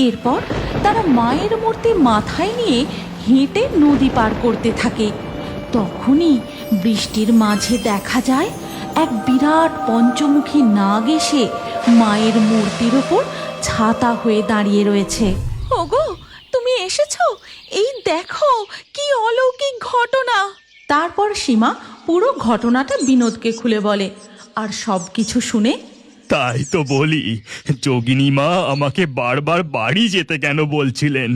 এরপর তারা মায়ের মূর্তি মাথায় নিয়ে হেঁটে নদী পার করতে থাকে। তখনই বৃষ্টির মাঝে দেখা যায় এক বিরাট পঞ্চমুখী নাগ এসে মায়ের মূর্তির ওপর ছাতা হয়ে দাঁড়িয়ে রয়েছে। ওগো, তুমি এসেছো? এই দেখো কি অলৌকিক ঘটনা। তারপর সীমা পুরো ঘটনাটা বিনোদকে খুলে বলে, আর সবকিছু শুনে তাই তো বলি, যোগিনী মা আমাকে বারবার বাড়ি যেতে কেন বলছিলেন।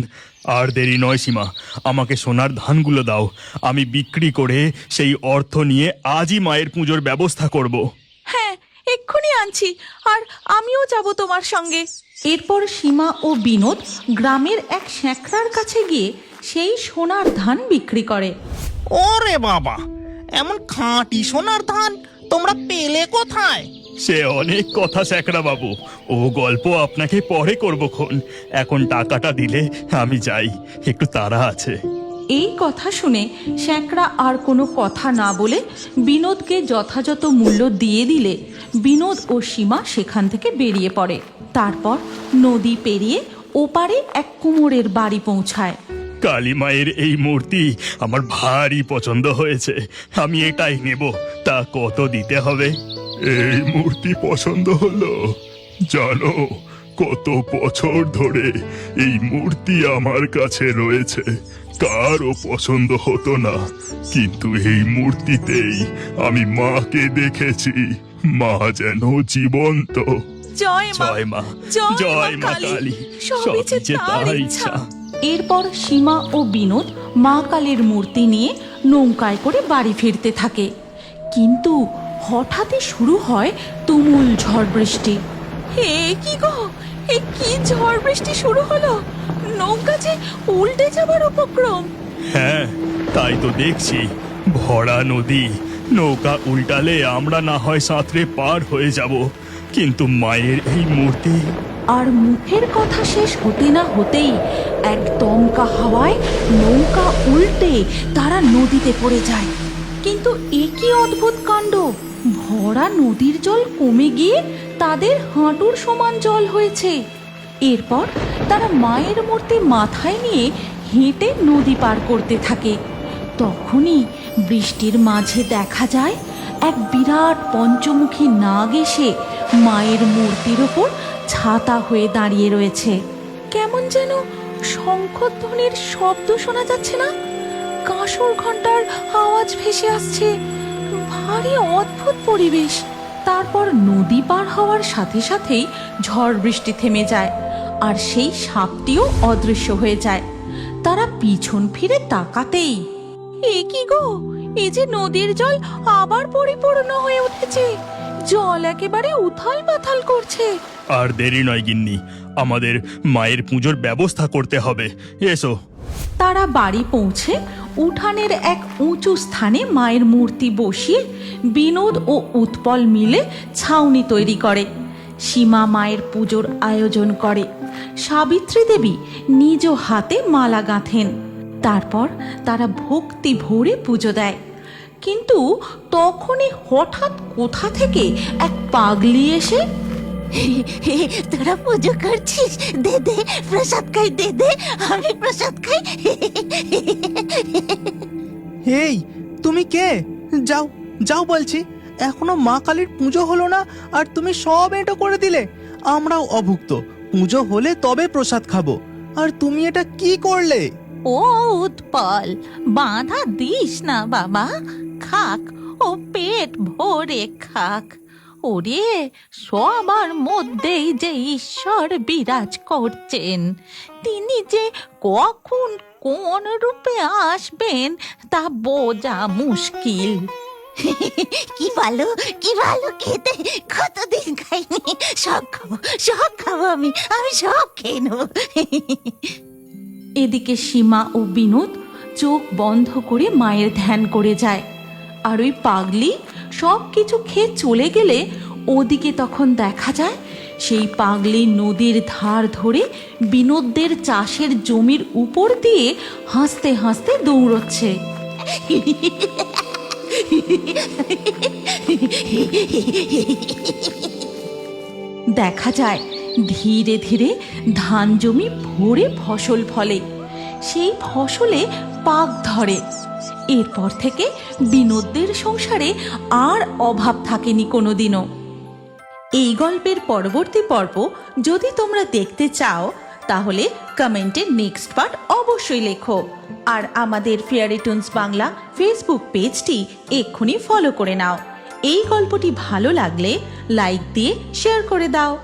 আর দেরি নয় সীমা, আমাকে সোনার ধানগুলো দাও, আমি বিক্রি করে সেই অর্থ নিয়ে আজই মায়ের পুজোর ব্যবস্থা করব। হ্যাঁ, এক্ষুনি আনছি, আর আমিও যাব তোমার সঙ্গে। এরপর সীমা ও বিনোদ গ্রামের এক শ্যাঁকড়ার কাছে গিয়ে সেই সোনার ধান বিক্রি করে। ওরে বাবা, এমন খাঁটি সোনার ধান তোমরা পেলে কোথায়? সে অনেক কথা স্যাকরা বাবু, ও গল্প আপনাকে পরে করবক্ষণ। এখন টাকাটা দিলে আমি যাই, একটু তাড়া আছে। এই কথা শুনে শ্যাঁকড়া আর কোনো কথা না বলে বিনোদকে যথাযথ মূল্য দিয়ে দিলে বিনোদ ও সীমা সেখান থেকে বেরিয়ে পড়ে। তারপর নদী পেরিয়ে ওপারে এক কুমোরের বাড়ি পৌঁছায়। কালী মায়ের এই মূর্তি আমার ভারী পছন্দ হয়েছে, আমি এটাই নেব। তা কত দিতে হবে? এই মূর্তি পছন্দ হলো? জানো, কত বছর ধরে এই মূর্তি আমার কাছে রয়েছে, কারও পছন্দ হতো না, কিন্তু এই মূর্তিতেই আমি মাকে দেখেছি। মা যেন জীবন্ত। জয় মা, জয় মা, জয় মা কালী, সবই যে তার ইচ্ছা। এরপর সীমা ও বিনোদ মা কালীর মূর্তি নিয়ে নৌকায় করে বাড়ি ফিরতে থাকে। কিন্তু হঠাৎই শুরু হয় তুমুল ঝড় বৃষ্টি। হে কি গো, এ কি ঝড় বৃষ্টি শুরু হলো! নৌকা যে উল্টে যাবার উপক্রম। হ্যাঁ, তাই তো দেখছি, ভরা নদী, নৌকা উল্টালে আমরা না হয় সাঁতরে পার হয়ে যাব, কিন্তু মায়ের এই মূর্তি। আর মুখের কথা শেষ হতে না হতেই এক দমকা হাওয়ায় নৌকা উল্টে তারা নদীতে পড়ে যায়। কিন্তু এ কি অদ্ভুত কাণ্ড! ভরা নদীর জল কমে গিয়ে তাদের হাঁটুর সমান জল হয়েছে। এরপর তারা মায়ের মূর্তি মাথায় নিয়ে হেঁটে নদী পার করতে থাকে। তখনই বৃষ্টির মাঝে দেখা যায় এক বিরাট পঞ্চমুখী নাগ এসে মায়ের মূর্তির ওপর ছাতা হয়ে দাঁড়িয়ে রয়েছে। কেমন যেন শঙ্খধ্বনির শব্দ শোনা যাচ্ছে না, কাঁসর ঘণ্টার আওয়াজ ভেসে আসছে। ভারী অদ্ভুত পরিবেশ। তারপর নদী পার হওয়ার সাথে সাথেই ঝড় বৃষ্টি থেমে যায়, আর সেই সাপটিও অদৃশ্য হয়ে যায়। তারা পিছন ফিরে তাকাতেই, এ কি গো, এই যে নদীর জল আবার পরিপূর্ণ হয়ে উঠেছে, জল একেবারে উথাল পাথাল করছে। আর দেরি নয় গিন্নি, আমাদের মায়ের পুজোর ব্যবস্থা করতে হবে, এসো। তারা বাড়ি পৌঁছে উঠানের এক উঁচু স্থানে মায়ের মূর্তি বসিয়ে বিনোদ ও উৎপল মিলে ছাউনি তৈরি করে। সীমা মায়ের পুজোর আয়োজন করে, সাবিত্রী দেবী নিজ হাতে মালা গাঁথেন। তারপর তারা ভক্তি ভরে পুজো দেয়। কিন্তু তখনই হঠাৎ কোথা থেকে এক পাগলি এসে, তোরা পুজো করছিস, দে দে প্রসাদ খাই, দে দে আমি প্রসাদ খাই। এই তুমি কে? যাও যাও বলছি, এখনো মা কালীর পুজো হলো না আর তুমি সব এঁটো করে দিলে। আমরাও অভুক্ত, পুজো হলে তবে প্রসাদ খাবো, আর তুমি এটা কি করলে? ও উৎপল, বাধা দিস না বাবা, খাক, ও পেট ভরে খাক। ওরে, সবার মধ্যেই যে ঈশ্বর বিরাজ করছেন, তিনি যে কখন কোন রূপে আসবেন তা বোঝা মুশকিল। কি ভালো, কি ভালো খেতে, কতদিন খাইনি, সব খাবো, সব খাবো, আমি সব খেয়ে নেবো। এদিকে সীমা ও বিনোদ চোখ বন্ধ করে মায়ের ধ্যান করে যায়। আর ওই পাগলি সব কিছু খেয়ে চলে গেলে ওদিকে তখন দেখা যায় সেই পাগলি নদীর ধার ধরে বিনোদদের চাষের জমির উপর দিয়ে হাসতে হাসতে দৌড়চ্ছে। দেখা যায় ধীরে ধীরে ধান জমি ভরে ফসল ফলে। সেই ফসলে পাক ধরে। এরপর থেকে বিনোদদের সংসারে আর অভাব থাকেনি কোনোদিনও। এই গল্পের পরবর্তী পর্ব যদি তোমরা দেখতে চাও তাহলে কমেন্টে নেক্সট পার্ট অবশ্যই লেখো। আর আমাদের ফেয়ারি টুনস বাংলা ফেসবুক পেজটি এক্ষুনি ফলো করে নাও। এই গল্পটি ভালো লাগলে লাইক দিয়ে শেয়ার করে দাও।